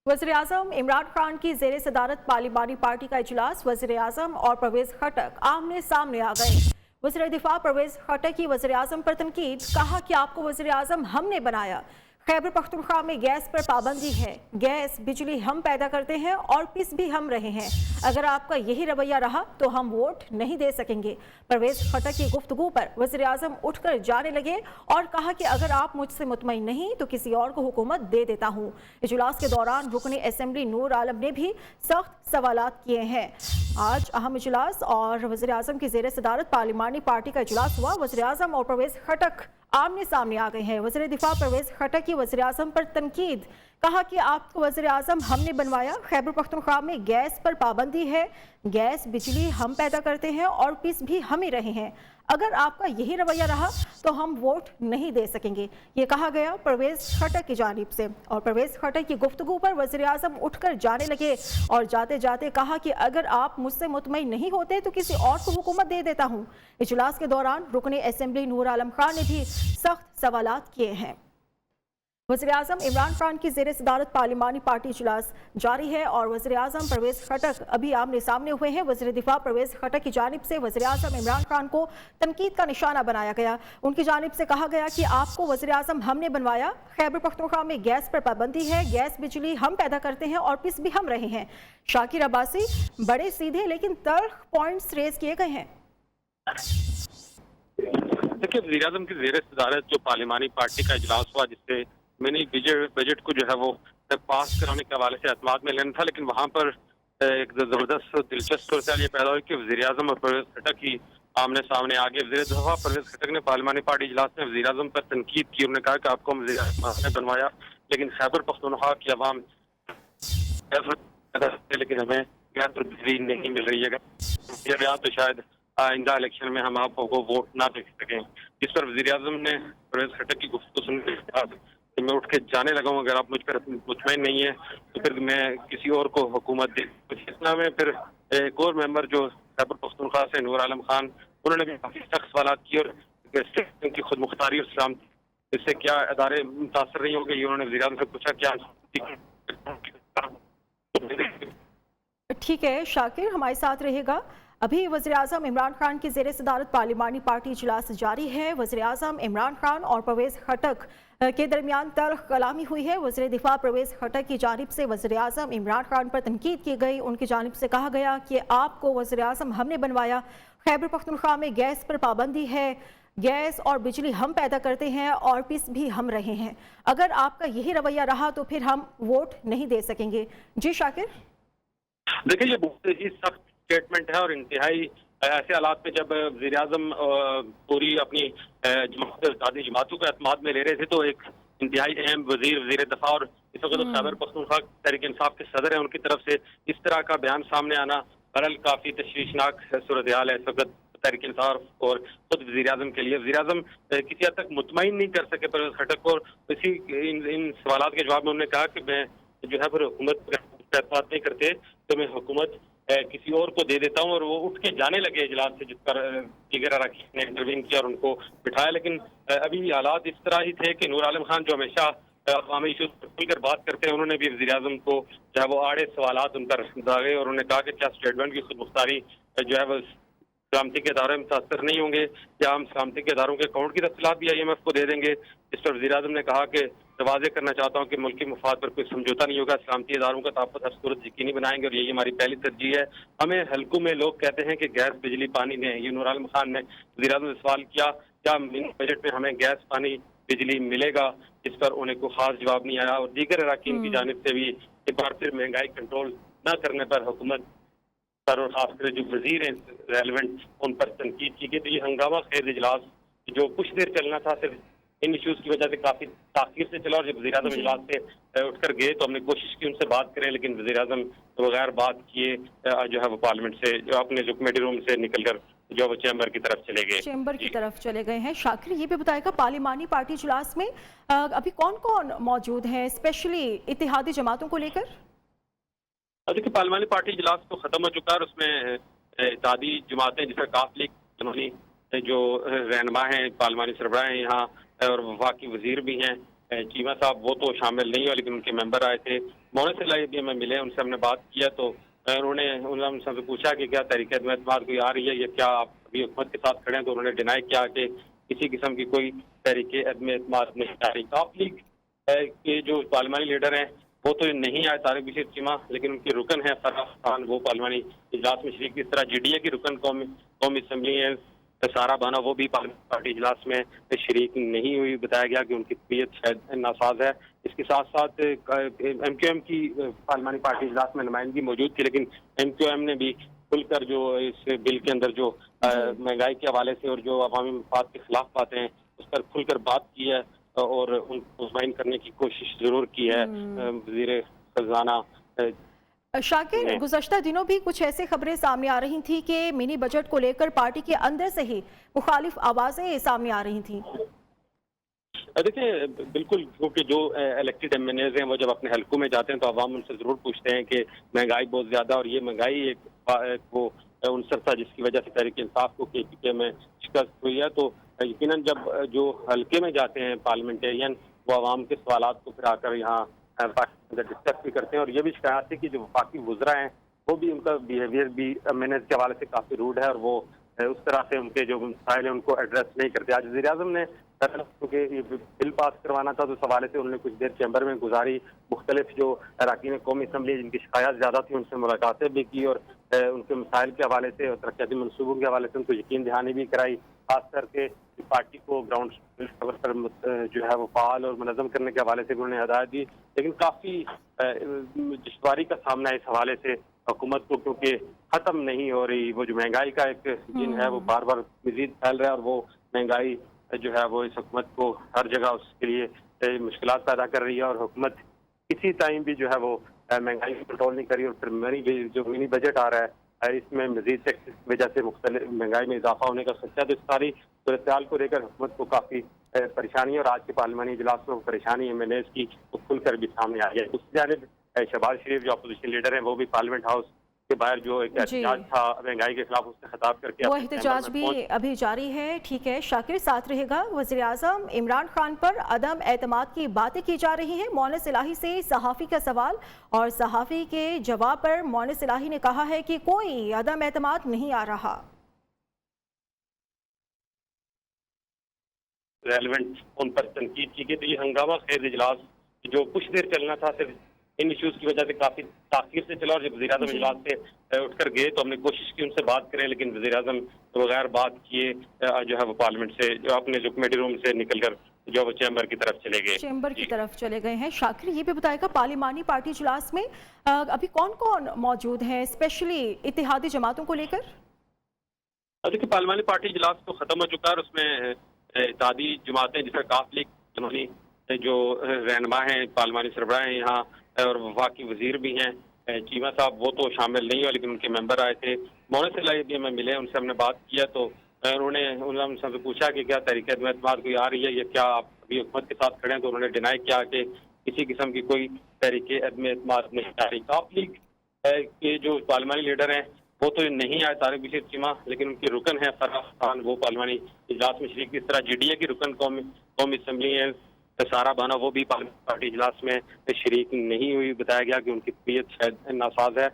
वज़ीर-ए-आज़म इमरान खान की ज़ेर सदारत पार्लिमानी पार्टी का इजलास। वज़ीर-ए-आज़म और परवेज खटक आमने सामने आ गए। वज़ीर दिफा परवेज खटक की वज़ीर-ए-आज़म पर तनकीद, कहा कि आपको वज़ीर-ए-आज़म हमने बनाया। खैबर पख्तूनख्वा में गैस पर पाबंदी है। गैस बिजली हम पैदा करते हैं और पिस भी हम रहे हैं। अगर आपका यही रवैया रहा तो हम वोट नहीं दे सकेंगे। परवेज खटक की गुफ्तगू पर वज़ीर-ए-आज़म उठकर जाने लगे और कहा कि अगर आप मुझसे मुतमईन नहीं तो किसी और को हुकूमत दे देता हूँ। इजलास के दौरान रुकन असेंबली नूर आलम ने भी सख्त सवालात किए हैं। आज अहम इजलास और वज़ीर-ए-आज़म की ज़ेर सदारत पार्लिमानी पार्टी का इजलास हुआ। वज़ीर-ए-आज़म और परवेज खटक आमने सामने आ गए हैं। वज़ीर दिफा परवेज खटक की वज़ीर-ए-आज़म पर तनकीद, कहा कि आपको वज़ीर-ए-आज़म हमने बनवाया। खैबर पख्तूनख्वा में गैस पर पाबंदी है। गैस बिजली हम पैदा करते हैं और पिस भी हम ही रहे हैं। अगर आपका यही रवैया रहा तो हम वोट नहीं दे सकेंगे, ये कहा गया परवेज खटक की जानिब से। और परवेज खटक की गुफ्तगू पर वज़ीर-ए-आज़म उठकर जाने लगे और जाते जाते कहा कि अगर आप मुझसे मुतमईन नहीं होते तो किसी और को हुकूमत दे देता हूँ। इजलास के दौरान रुकन असेंबली नूर आलम खान ने भी सख्त सवालात किए हैं। वज़ीर-ए-आज़म इमरान खान की ज़ेर सदारत पार्लिमानी पार्टी इजलास जारी है और वज़ीर-ए-आज़म परवेज खटक अभी आमने सामने हुए हैं। वज़ीर दिफा परवेज खटक की जानिब से वज़ीर-ए-आज़म इमरान खान को तनकीद का निशाना बनाया गया। उनकी जानिब से कहा गया कि आपको वज़ीर-ए-आज़म हमने बनवाया। खैबर पख्तूनख्वा में गैस पर पाबंदी है। गैस बिजली हम पैदा करते हैं और पिस भी हम रहे हैं। शाकिर अब्बासी, बड़े सीधे लेकिन तल्ख पॉइंट्स रेज किए गए हैं। देखिए, वज़ीर-ए-आज़म की ज़ेर सदारत जो पार्लिमानी पार्टी का इजलास हुआ, जिससे मिनी बजट को जो है वो पास कराने के हवाले से एतमाद में लेना था, लेकिन वहाँ पर एक जबरदस्त दिलचस्प सूरत ये पैदा हुई कि वज़ीर-ए-आज़म और परवेज खटक की आमने सामने आ गए। वज़ीर दफा परवेज खटक ने पार्लिमानी पार्टी इजलास में वज़ीर-ए-आज़म पर तनकीद की। उन्होंने कहा कि आपको वज़ीर-ए-आज़म ने बनवाया, लेकिन खैबर पख्तूनख्वा की अवाम लेकिन हमें गैस पर बिजली नहीं मिल रही है। ये बयान तो शायद आइंदा इलेक्शन में हम आपको वोट ना दे सकें। इस पर वज़ीर-ए-आज़म ने परवेज खटक की गुफ्तगू सुनने के बाद मैं उठ के जाने लगा हूँ। अगर आप मुझ पर मुतमईन नहीं है तो फिर मैं किसी और को हुकूमत दे। इतना में फिर एक और मेंबर जो खैबर पख्तूनख्वा से नूर आलम खान, उन्होंने भी काफी सख्त सवालात किए और उनकी खुद मुख्तारी और सलामती, इससे क्या अदारे मुतासर नहीं होंगे, ये उन्होंने वज़ीर-ए-आज़म से पूछा। क्या ठीक है, शाकिर हमारे साथ रहेगा। अभी वज़ीर-ए-आज़म इमरान खान की ज़ेर सदारत पार्लिमानी पार्टी इजलास जारी है। वज़ीर-ए-आज़म इमरान खान और परवेज खटक के दरमियान तल्ख कलामी हुई है। वज़ीर दिफा परवेज खटक की जानिब से वज़ीर-ए-आज़म इमरान खान पर तनकीद की गई। उनकी जानिब से कहा गया कि आपको वज़ीर-ए-आज़म हमने बनवाया। खैबर पख्तूनख्वा में गैस पर पाबंदी है। गैस और बिजली हम पैदा करते हैं और पिस भी हम रहे हैं। अगर आपका यही रवैया रहा तो फिर हम वोट नहीं दे सकेंगे। जी शाकिर। देखिए, ये बहुत ही सख्त स्टेटमेंट है और इंतहाई ऐसे हालात में जब वज़ीर-ए-आज़म पूरी अपनी आदि जमातों को एतमाद में ले रहे थे, तो एक इंतहाई अहम वज़ीर दफा और इस वक्त खैबर पख्तूनख्वा तहरीक इंसाफ के सदर हैं, उनकी तरफ से इस तरह का बयान सामने आना बहरहाल काफी तशवीशनाक सूरत हाल है इस वक्त तहरीक इंसाफ और खुद वज़ीर-ए-आज़म के लिए। वज़ीर-ए-आज़म किसी हद तक मुतमईन नहीं कर सके परवेज खटक को। इसी इन सवालात के जवाब में उन्होंने कहा कि मैं जो है फिर हुकूमत पर एतमाद नहीं करते तो मैं हुकूमत किसी और को दे देता हूँ। और वो उठ के जाने लगे इजलास से, जिस पर दीगर अरकान ने इंटरवीन किया और उनको बिठाया। लेकिन अभी हालात इस तरह ही थे कि नूर आलम खान जो हमेशा अवामी इशूज पर खुलकर बात करते हैं, उन्होंने भी वज़ीर-ए-आज़म को जो है वो आड़े सवालात उन पर दागे और उन्होंने कहा कि क्या स्टेटमेंट की खुद मुख्तारी जो है वो सलामती के इदारों में मुतासर नहीं होंगे, क्या हम सलामती के इदारों के अकाउंट की तफसीलात भी IMF को दे देंगे। इस पर वज़ीर-ए-आज़म ने कहा कि वाज़ेह करना चाहता हूँ कि मुल्की मफाद पर कोई समझौता नहीं होगा, सलामती इदारों का तहफ़्फ़ुज़ हर सूरत यकीनी बनाएंगे और यही हमारी पहली तरजीह है। हमें हल्कों में लोग कहते हैं कि गैस बिजली पानी दें, ये नूर आलम खान ने वज़ीर-ए-आज़म से सवाल किया, क्या मिनी बजट में हमें गैस पानी बिजली मिलेगा, इस पर उन्हें कोई खास जवाब नहीं आया। और दीगर अरकान की जानिब से भी एक बार फिर महंगाई कंट्रोल न करने पर हुकूमत पर और खासकर जो वज़ीर हैं रेलिवेंट, उन पर तनकीद की गई। तो ये हंगामा खेज इजलास जो कुछ देर चलना था, सिर्फ इन इशूज़ की वजह से काफ़ी ताख़ीर से चला और जब वज़ीर-ए-आज़म इजलास से उठकर गए तो हमने कोशिश की उनसे बात करें, लेकिन वज़ीर-ए-आज़म बगैर बात किए जो है वो पार्लियामेंट से जो अपने जो कमेटी रूम से निकलकर जो वो चैम्बर की तरफ चले गए। चैम्बर की तरफ चले गए हैं। शाकिर, ये भी बताएगा पार्लिमानी पार्टी इजलास में अभी कौन कौन मौजूद हैं, स्पेशली इत्तेहादी जमातों को लेकर? देखिए, पार्लिमानी पार्टी इजलास तो खत्म हो चुका है और उसमें इत्तेहादी जमातें जिसमें काफ लीग जो रहनुमा हैं, पार्लिमानी सरबराह हैं यहाँ और वफाकी वजीर भी हैं, चीमा साहब वो तो शामिल नहीं हुए, लेकिन उनके मेंबर आए थे। मोहन सिलाई भी हमें मिले, उनसे हमने बात किया तो उन्होंने हमसे पूछा कि क्या तहरीक अदम एतमाद कोई आ रही है, या क्या आप अभी हुकूमत के साथ खड़े हैं, तो उन्होंने डिनाई किया कि किसी किस्म की कोई तहरीक अदम एतमाद नहीं आ रही। काफ लीग के जो पार्लिमानी लीडर हैं वो तो नहीं आए, तारिक बशीर चीमा, लेकिन उनके रुकन है फराज खान, वो पार्लिमानी इजलास में शरीक। इस तरह GDA की रुकन कौमी असम्बली है सारा बाना, वो भी पार्लियामेंट पार्टी इजलास में शरीक नहीं हुई। बताया गया कि उनकी तबीयत शायद नासाज है। इसके साथ साथ MQM की पार्लियामेंट पार्टी इजलास में नुमाइंदगी मौजूद थी, लेकिन MQM ने भी खुलकर जो इस बिल के अंदर जो महंगाई के हवाले से और जो अवामी मफाद के खिलाफ बातें हैं उस पर खुलकर बात की है और उनको मुतमईन करने की कोशिश जरूर की है वजीर खजाना। शाकिर, गुज़श्ता दिनों भी कुछ ऐसी खबरें सामने आ रही थी कि मिनी बजट को लेकर पार्टी के अंदर से ही मुखालिफ आवाजें सामने आ रही थी। देखिए, बिल्कुल, क्योंकि जो इलेक्टेड MNAs हैं वो जब अपने हलकों में जाते हैं तो अवाम उनसे जरूर पूछते हैं कि महंगाई बहुत ज्यादा, और ये महंगाई एक वो उनसर था जिसकी वजह से तहरीक इंसाफ को KPK में शिकस्त हुई है। तो यकीनन जब जो हलके में जाते हैं पार्लियामेंटेरियन, वो अवाम के सवालात को फिर आकर यहाँ डिस्कस भी करते हैं। और ये भी शिकायत है कि जो वफाकी वुज़रा हैं वो भी, उनका बिहेवियर भी MNAs के हवाले से काफ़ी रूड है और वो उस तरह से उनके जो मसाइल हैं उनको एड्रेस नहीं करते। आज वज़ीर आज़म ने क्योंकि ये बिल पास करवाना था तो इस हवाले से उन्होंने कुछ देर चैम्बर में गुजारी। मुख्तलिफ जो अरकान कौमी असम्बली जिनकी शिकायत ज़्यादा थी उनसे मुलाकातें भी की और उनके मसाइल के हवाले से और तरक्याती मनसूबों के हवाले से उनको यकीन दहानी भी कराई। खास करके पार्टी को ग्राउंड लेवल पर जो है वो फाल और मुनज़्ज़म करने के हवाले से उन्होंने हदायत दी। लेकिन काफ़ी दुश्वारी का सामना है इस हवाले से हुकूमत को, क्योंकि ख़त्म नहीं हो रही। वो जो महंगाई का एक जिन है वो बार बार मज़ीद फैल रहा है और वो महंगाई जो है वो इस हुकूमत को हर जगह उसके लिए मुश्किलात पैदा कर रही है। और हुकूमत किसी टाइम भी जो है वो महंगाई को कंट्रोल नहीं कर रही। और फिर जो मिनी बजट आ रहा है इसमें मज़ीद टैक्स की वजह से मुख्तलिफ महंगाई में इजाफा होने का खदशा। तो इस सारी सूरत को लेकर हुकूमत को काफ़ी परेशानी, और आज के पार्लिमानी इजलास में परेशानी MNAs की खुलकर भी सामने आ गई। दूसरी जानिब शहबाज शरीफ जो अपोजिशन लीडर हैं वो भी पार्लियामेंट हाउस के बाहर जो एक एहतजाज था महंगाई के खिलाफ उससे खिताब करके वो एहतजाज भी अभी जारी है। ठीक है शाकिर, साथ रहेगा। वज़ीर आज़म इमरान खान पर अदम एतमाद की बातें की जा रही हैं। मोहन सिलाही से सहाफ़ी का सवाल और सहाफ़ी के जवाब पर मोहन सिलाही ने कहा है कि कोई अदम एतमाद नहीं आ रहा। रेलेवेंट उन पर तनकीद की गई। तो ये हंगामा खेज इजलास जो कुछ देर चलना था सिर्फ इन इश्यूज की वजह से काफी ताखीर से चला, और जब वज़ीर आज़म इजलास से उठकर गए तो हमने कोशिश की उनसे बात करें, लेकिन वज़ीर आज़म बगैर बात किए जो है वो पार्लियामेंट से जो अपने जो कमेटी रूम से निकलकर जो वो चैम्बर की तरफ चले गए। चैम्बर की तरफ चले गए हैं। शाकिर, ये भी बताएगा पार्लिमानी पार्टी इजलास में अभी कौन कौन मौजूद है, स्पेशली इत्तेहादी जमातों को लेकर? देखिए, पार्लिमानी पार्टी इजलास तो खत्म हो चुका है। उसमें इत्तेहादी जमातें जिसका काफ लीग जिन्होंने जो रहनुमा हैं, पार्लिमानी सरबराह हैं यहाँ और वफाकी वजीर भी हैं, चीमा साहब वो तो शामिल नहीं हुए, लेकिन उनके मेंबर आए थे। मोहन सिलाई भी हमें मिले, उनसे हमने बात किया तो उन्होंने हमसे पूछा कि क्या तहरीक अदम एतमाद कोई आ रही है, या क्या आप अभी हुकूमत के साथ खड़े हैं, तो उन्होंने डिनाई किया कि किसी किस्म की कोई तहरीक अदम एतमाद नहीं आ रही। काफ लीग के जो पार्लिमानी लीडर हैं वो तो नहीं आए, तारिक बशीर चीमा, लेकिन उनके रुकन है फराज खान, वो पार्लिमानी इजलास में शरीक। इस तरह GDA की रुकन कौमी असम्बली है सारा बाना, वो भी पार्लियामेंट पार्टी इजलास में शरीक नहीं हुई। बताया गया कि उनकी तबीयत शायद नासाज है।